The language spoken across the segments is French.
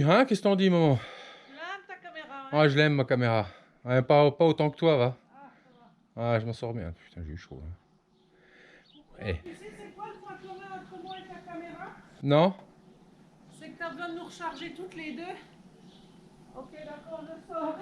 hein? Qu'est-ce que t'en dis, maman? Tu l'aimes ta caméra, hein? Ah, je l'aime, ma caméra. Ouais, pas autant que toi, va. Ah, ça va. Ah, je m'en sors bien. Putain, j'ai eu chaud. Hein. Eh. Tu sais c'est quoi le point commun entre moi et ta caméra? Non? C'est que tu as besoin de nous recharger toutes les deux. Ok, d'accord, je sors.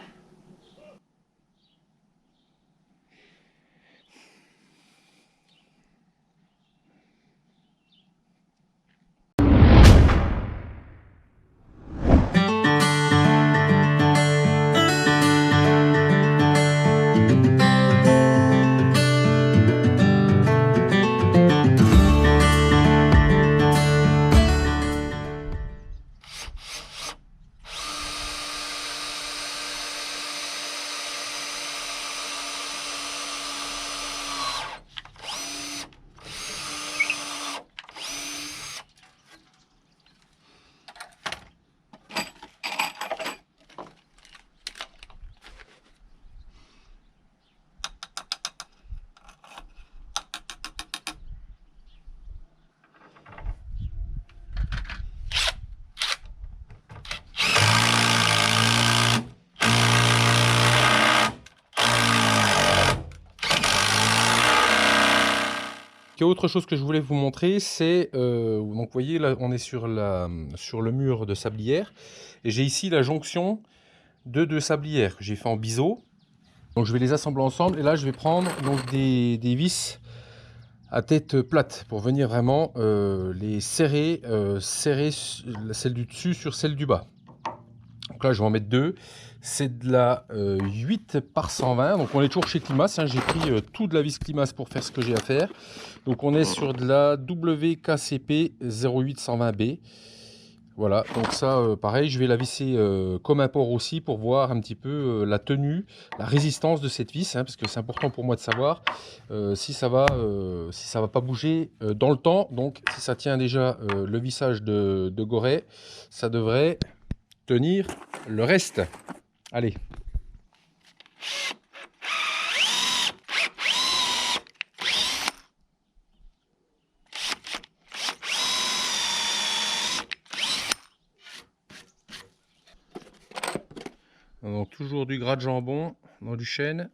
Il y a autre chose que je voulais vous montrer, c'est donc vous voyez là, on est sur le mur de sablière et j'ai ici la jonction de deux sablières que j'ai fait en biseau. Donc je vais les assembler ensemble et là je vais prendre donc des vis à tête plate pour venir vraiment les serrer, celle du dessus sur celle du bas. Donc là je vais en mettre deux. C'est de la 8 par 120, donc on est toujours chez Climas, hein. J'ai pris tout de la vis Climas pour faire ce que j'ai à faire. Donc on est sur de la WKCP 08120B. Voilà, donc ça pareil, je vais la visser comme un port aussi pour voir un petit peu la tenue, la résistance de cette vis, hein, parce que c'est important pour moi de savoir si ça va pas bouger dans le temps. Donc si ça tient déjà le vissage de Goret, ça devrait tenir le reste. Allez. Donc toujours du gras de jambon dans du chêne.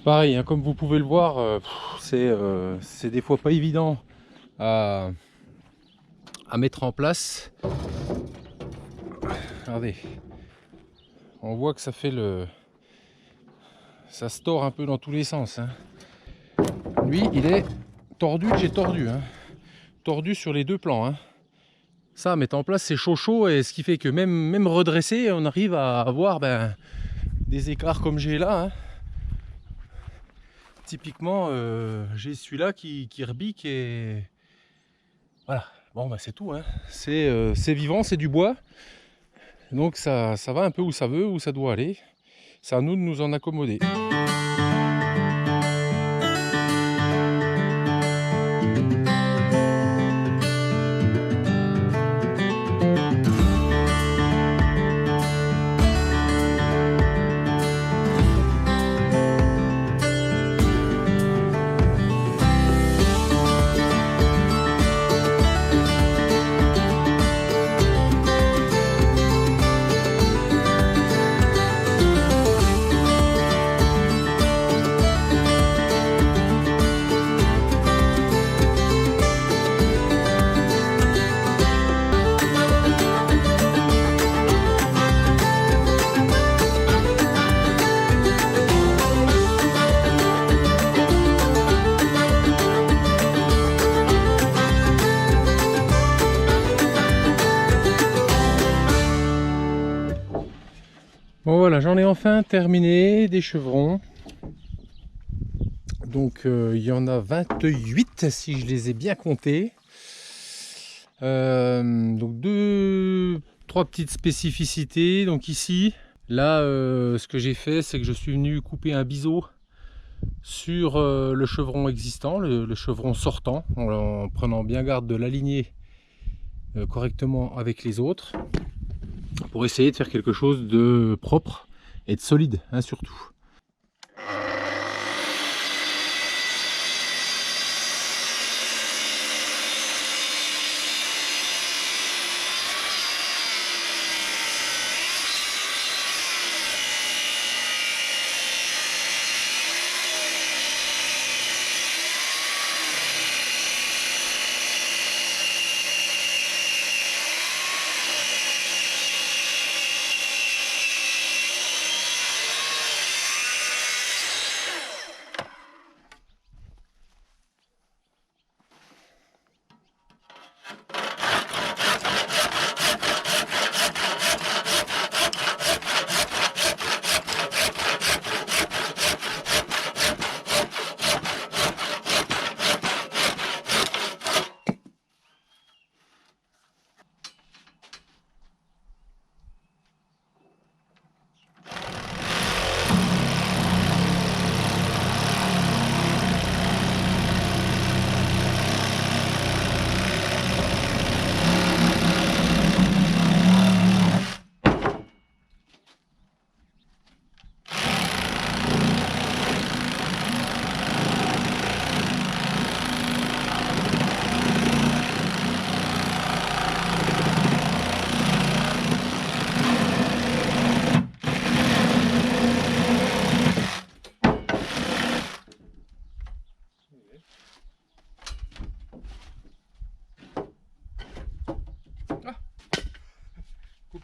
Pareil, hein, comme vous pouvez le voir, c'est des fois pas évident à mettre en place. Regardez, on voit que ça fait ça se tord un peu dans tous les sens. Hein. Lui, il est tordu de chez tordu, hein. Tordu sur les deux plans. Hein. Ça, à mettre en place, c'est chaud, et ce qui fait que même redressé, on arrive à avoir des écarts comme j'ai là. Hein. Typiquement, j'ai celui-là qui rebique et voilà. Bon, bah c'est tout. Hein. C'est vivant, c'est du bois. Donc ça va un peu où ça veut, où ça doit aller. C'est à nous de nous en accommoder. Bon voilà, j'en ai enfin terminé des chevrons. Donc il y en a 28 si je les ai bien comptés. Donc trois petites spécificités. Donc ici, là, ce que j'ai fait, c'est que je suis venu couper un biseau sur le chevron existant, le chevron sortant, en prenant bien garde de l'aligner correctement avec les autres, pour essayer de faire quelque chose de propre et de solide, hein, surtout.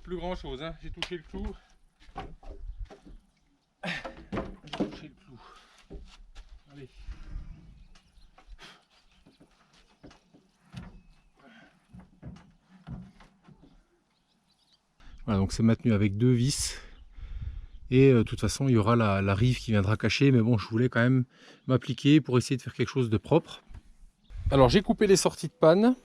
Plus grand chose, hein. J'ai touché le clou. J'ai touché le clou. Allez. Voilà, donc c'est maintenu avec 2 vis. Et de toute façon, il y aura la rive qui viendra cacher. Mais bon, je voulais quand même m'appliquer pour essayer de faire quelque chose de propre. Alors j'ai coupé les sorties de panne.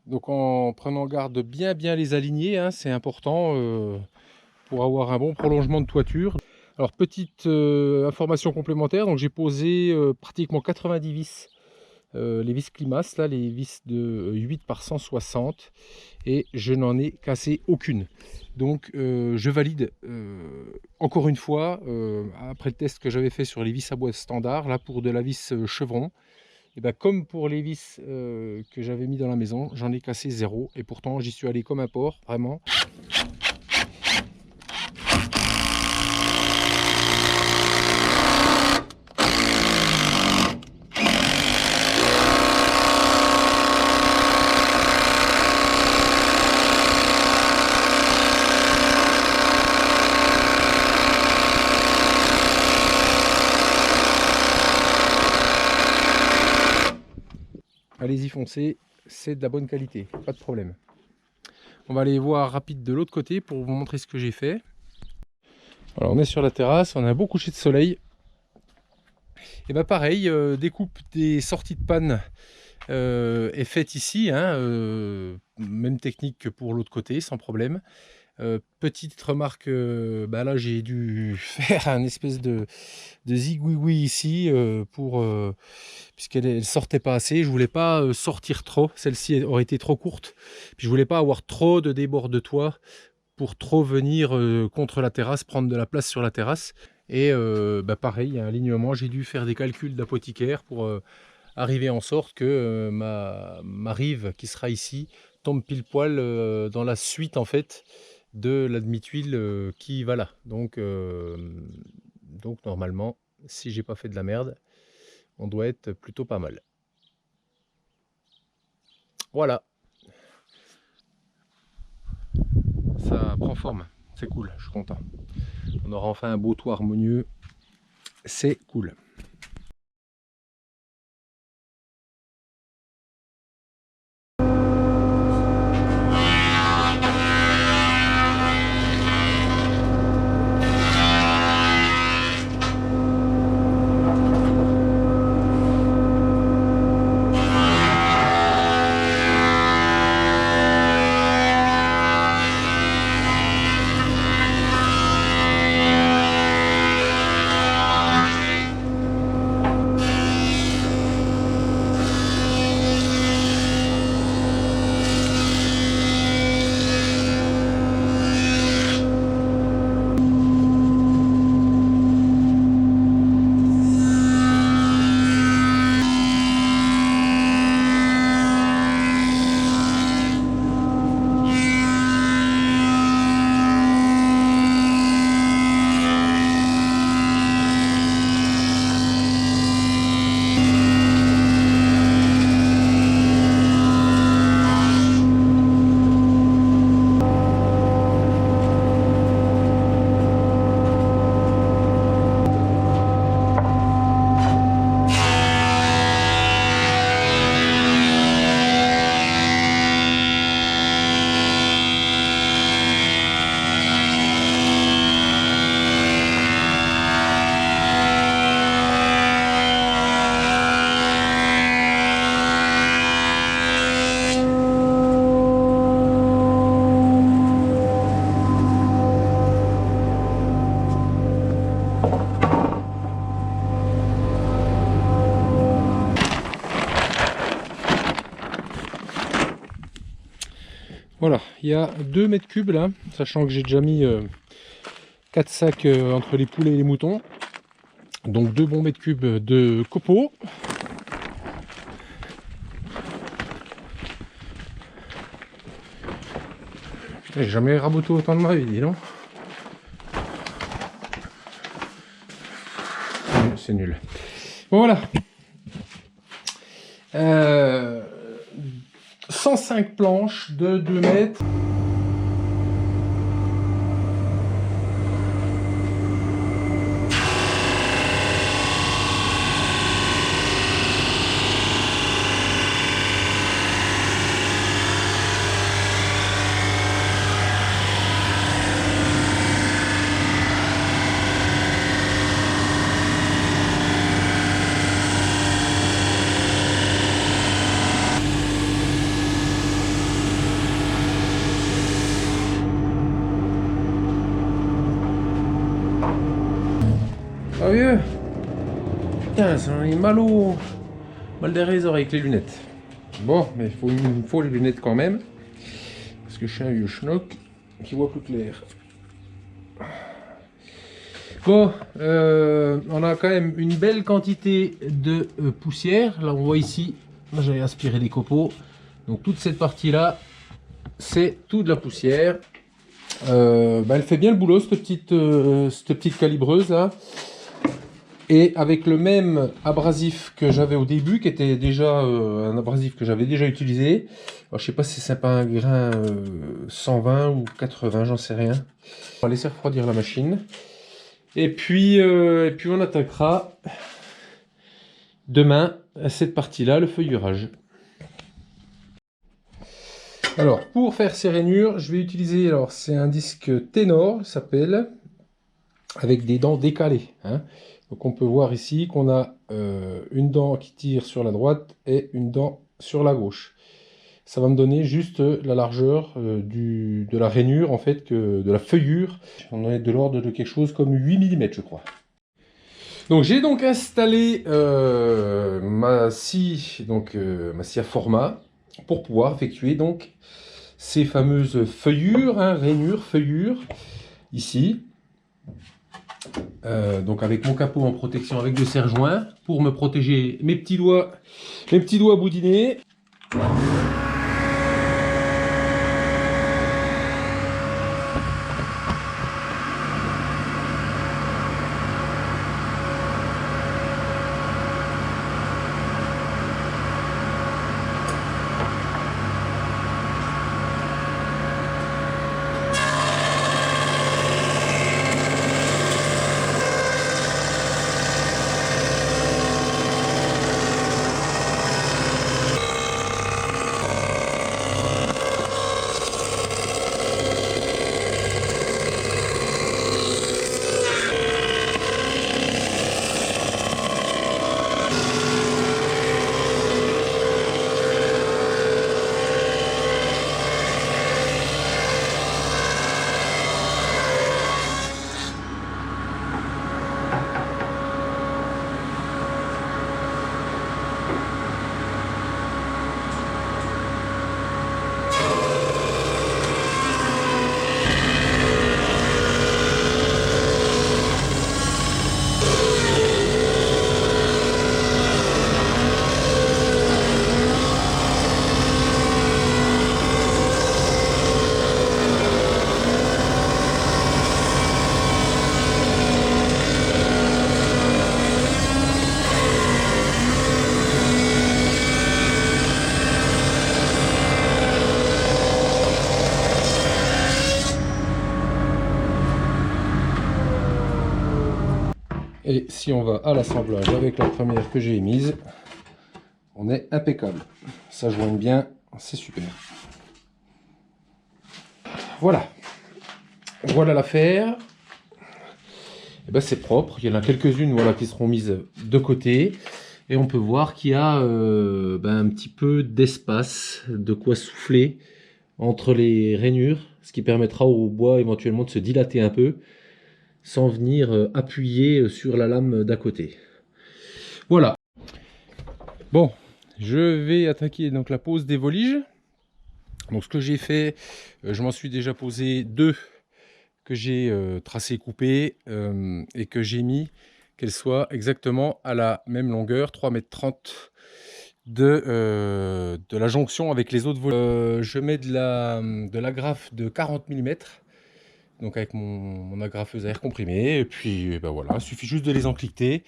Donc en prenant garde de bien les aligner, hein, c'est important pour avoir un bon prolongement de toiture. Alors petite information complémentaire, donc j'ai posé pratiquement 90 vis, les vis Climas, là, les vis de 8 par 160, et je n'en ai cassé aucune. Donc je valide encore une fois, après le test que j'avais fait sur les vis à bois standard, là pour de la vis chevron, et ben comme pour les vis que j'avais mis dans la maison, j'en ai cassé 0, et pourtant j'y suis allé comme un porc, vraiment. foncé, c'est de la bonne qualité, pas de problème. On va aller voir rapide de l'autre côté pour vous montrer ce que j'ai fait. Alors on est sur la terrasse, on a un beau coucher de soleil. Et bah pareil, découpe des sorties de panne est faite ici, hein, même technique que pour l'autre côté, sans problème. Petite remarque, bah là j'ai dû faire un espèce de zigouigoui ici puisqu'elle sortait pas assez. Je voulais pas sortir trop, celle-ci aurait été trop courte. Puis je voulais pas avoir trop de débord de toit pour trop venir contre la terrasse, prendre de la place sur la terrasse. Et bah pareil, il y a un alignement, j'ai dû faire des calculs d'apothicaire pour arriver en sorte que ma rive qui sera ici tombe pile poil dans la suite en fait de la demi-tuile qui va là. Donc normalement, si j'ai pas fait de la merde, on doit être plutôt pas mal. Voilà. Ça prend forme, c'est cool, je suis content. On aura enfin un beau toit harmonieux, c'est cool. Voilà, il y a 2 mètres cubes là, sachant que j'ai déjà mis 4 sacs entre les poulets et les moutons. Donc 2 bons mètres cubes de copeaux. J'ai jamais raboté autant de ma vie, dis donc. C'est nul. Bon voilà. 105 planches de 2 mètres. Ah vieux. Putain, ça en est mal derrière les oreilles avec les lunettes. Bon, mais il me faut les lunettes quand même. Parce que je suis un vieux schnock qui voit plus clair. Bon, on a quand même une belle quantité de poussière. Là, on voit ici, moi j'avais aspiré des copeaux. Donc toute cette partie-là, c'est tout de la poussière. Elle fait bien le boulot, cette petite calibreuse là. Et avec le même abrasif que j'avais au début, qui était déjà un abrasif que j'avais déjà utilisé. Alors, je sais pas si c'est pas un grain 120 ou 80, j'en sais rien. On va laisser refroidir la machine. Et puis on attaquera demain cette partie-là, le feuillurage. Alors, pour faire ces rainures, je vais utiliser, alors c'est un disque Ténor, il s'appelle, avec des dents décalées, hein. Donc on peut voir ici qu'on a une dent qui tire sur la droite et une dent sur la gauche. Ça va me donner juste la largeur de la rainure, en fait, de la feuillure. On est de l'ordre de quelque chose comme 8 mm, je crois. Donc j'ai donc installé ma scie, ma scie à format, pour pouvoir effectuer donc ces fameuses feuillures, hein, rainures, feuillures, ici. Donc avec mon capot en protection avec de serre-joints pour me protéger mes petits doigts boudinés. Et si on va à l'assemblage avec la première que j'ai émise, on est impeccable. Ça joigne bien, c'est super. Voilà. Voilà l'affaire. Et ben c'est propre. Il y en a quelques-unes, voilà, qui seront mises de côté. Et on peut voir qu'il y a un petit peu d'espace, de quoi souffler entre les rainures, ce qui permettra au bois éventuellement de se dilater un peu, sans venir appuyer sur la lame d'à côté. Voilà. Bon, je vais attaquer donc la pose des voliges. Donc ce que j'ai fait, je m'en suis déjà posé deux que j'ai tracé coupé et que j'ai mis qu'elles soient exactement à la même longueur, 3,30 m de la jonction avec les autres voliges. Je mets de l'agrafe de 40 mm, donc avec mon agrafeuse à air comprimé, et puis ben voilà, il suffit juste de les encliqueter,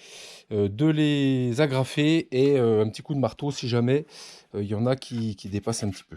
de les agrafer et un petit coup de marteau si jamais il y en a qui dépassent un petit peu.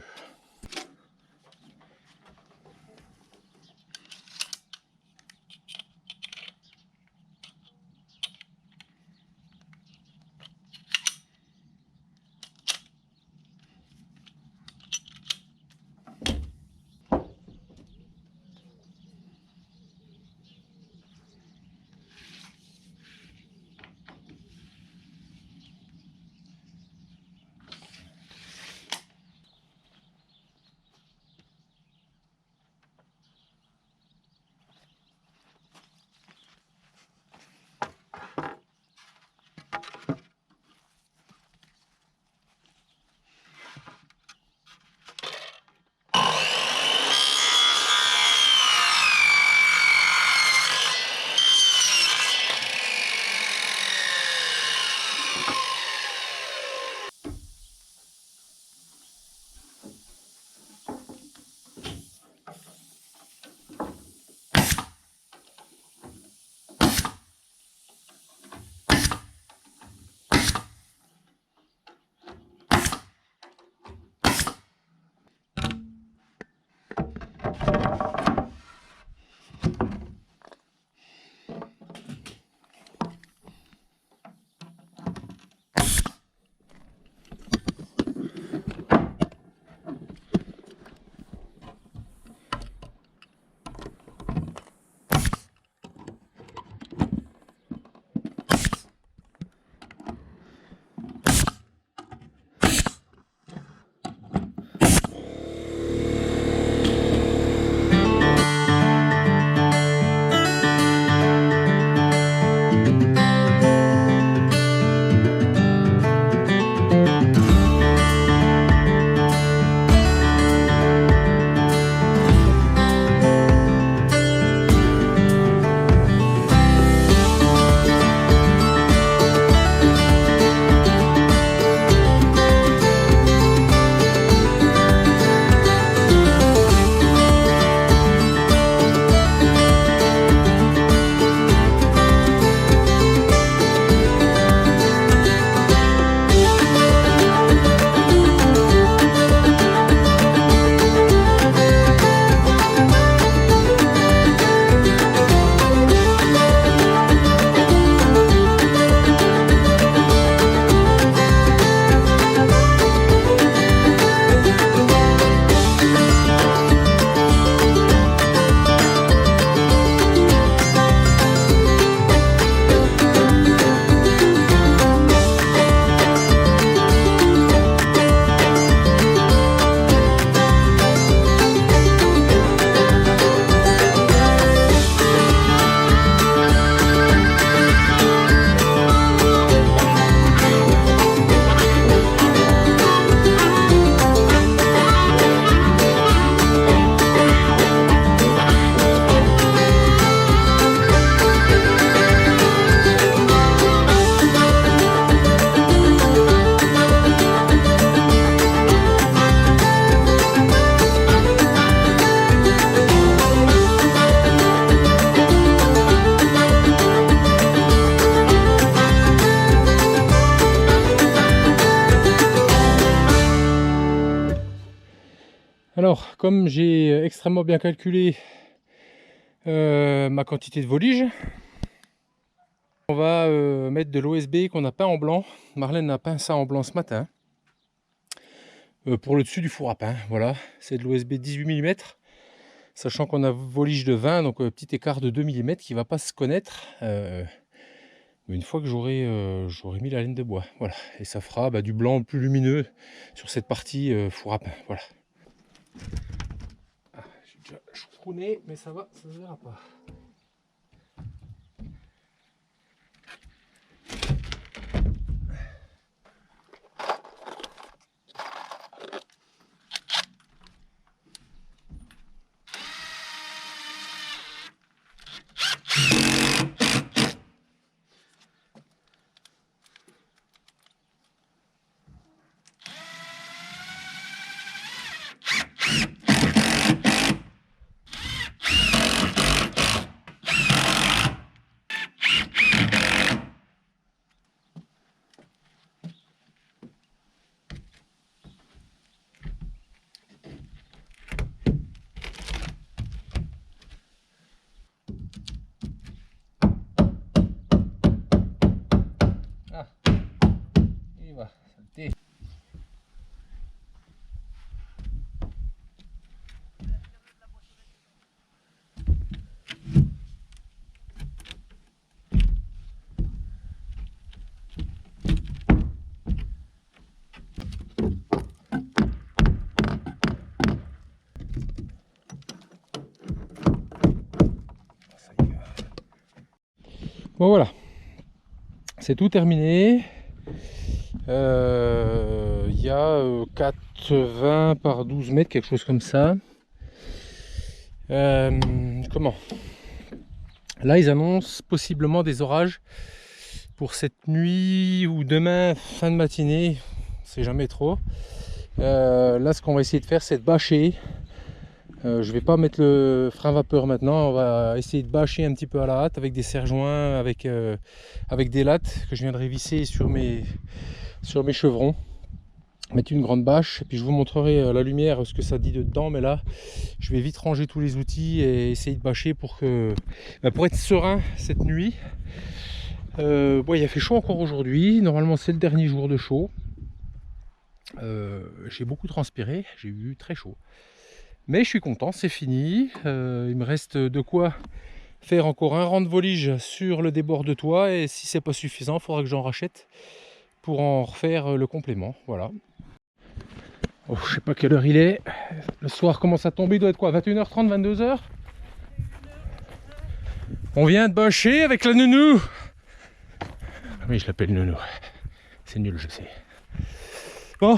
comme j'ai extrêmement bien calculé ma quantité de volige, on va mettre de l'OSB qu'on a peint en blanc. Marlène a peint ça en blanc ce matin. Pour le dessus du four à pain, voilà. C'est de l'OSB 18 mm. Sachant qu'on a volige de 20, donc petit écart de 2 mm qui ne va pas se connaître. Une fois que j'aurai mis la laine de bois, voilà, et ça fera du blanc plus lumineux sur cette partie four à pain, voilà. Ah, j'ai déjà choucrouné, mais ça va, ça se verra pas. Ah, il va, saleté. Bon voilà, c'est tout terminé. Il y a 80 par 12 mètres, quelque chose comme ça. Comment? Là, ils annoncent possiblement des orages pour cette nuit ou demain, fin de matinée. On sait jamais trop. Là, ce qu'on va essayer de faire, c'est de bâcher. Je vais pas mettre le frein vapeur maintenant. On va essayer de bâcher un petit peu à la hâte avec des serre-joints, avec des lattes que je viendrai visser sur mes chevrons. Mettre une grande bâche et puis je vous montrerai à la lumière ce que ça dit dedans, mais là je vais vite ranger tous les outils et essayer de bâcher pour être serein cette nuit. Bon, il a fait chaud encore aujourd'hui, normalement c'est le dernier jour de chaud. J'ai beaucoup transpiré, j'ai eu très chaud, mais je suis content, c'est fini. Il me reste de quoi faire encore un rang de volige sur le débord de toit, et si c'est pas suffisant, il faudra que j'en rachète pour en refaire le complément. Voilà. Oh, je sais pas quelle heure il est. Le soir commence à tomber, il doit être quoi, 21h30, 22h? On vient de bâcher avec la nounou. Oui, je l'appelle nounou. C'est nul, je sais. Bon.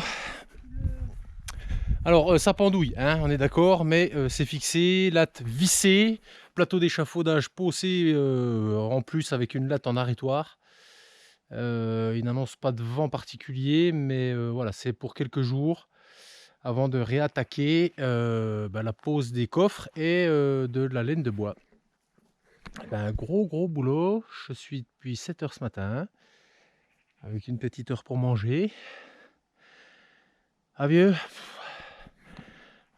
Alors, ça pendouille, hein, on est d'accord, mais c'est fixé, latte vissée, plateau d'échafaudage posé en plus avec une latte en arrêtoir. Il n'annonce pas de vent particulier, mais voilà, c'est pour quelques jours avant de réattaquer la pose des coffres et de la laine de bois. Un gros boulot. Je suis depuis 7h ce matin, avec une petite heure pour manger. Ah vieux.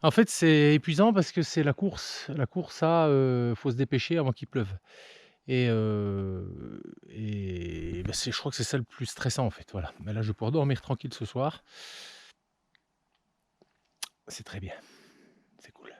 En fait, c'est épuisant parce que c'est la course. La course, ça, faut se dépêcher avant qu'il pleuve. Et je crois que c'est ça le plus stressant en fait. Voilà. Mais là, je vais pouvoir dormir tranquille ce soir. C'est très bien. C'est cool.